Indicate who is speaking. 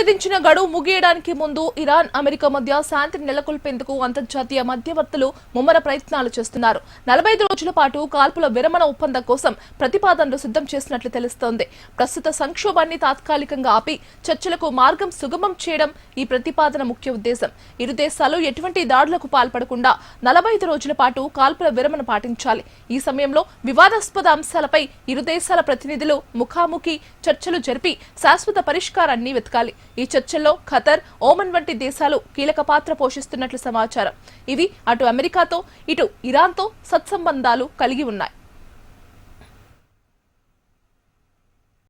Speaker 1: విధించిన గడువు ముగియడానికి ముందు ఇరాన్ అమెరికా మధ్య శాంతిని నెలకొల్పేందుకు అంతర్జాతీయ మధ్యవర్తులు ముమ్మర ప్రయత్నాలు చేస్తున్నారు. 45 రోజుల పాటు కాల్పుల విరమణ ఒప్పందం కోసం ప్రతిపాదనలు సిద్ధం చేసినట్లు తెలుస్తోంది. ప్రస్తుత సంక్షోభాన్ని తాత్కాలికంగా ఆపి చర్చలకు మార్గం సుగమం చేయడం ఈ ప్రతిపాదన ముఖ్య ఉద్దేశం. ఇరు దేశాలు ఎటువంటి దాడులకు పాల్పడకుండా 45 రోజుల పాటు కాల్పుల విరమణ పాటించాలి. ఈ సమయంలో వివాదాస్పద అంశాలపై ఇరు దేశాల ప్రతినిధులు ముఖాముఖి చర్చలు జరిపి శాశ్వత పరిష్కారాన్ని వెతకాలి. ఈ చర్చల్లో ఖతర్, ఓమన్ వంటి దేశాలు కీలక పాత్ర పోషిస్తున్నట్లు సమాచారం. ఇవి అటు అమెరికాతో ఇటు ఇరాన్తో సత్సంబంధాలు కలిగి ఉన్నాయి.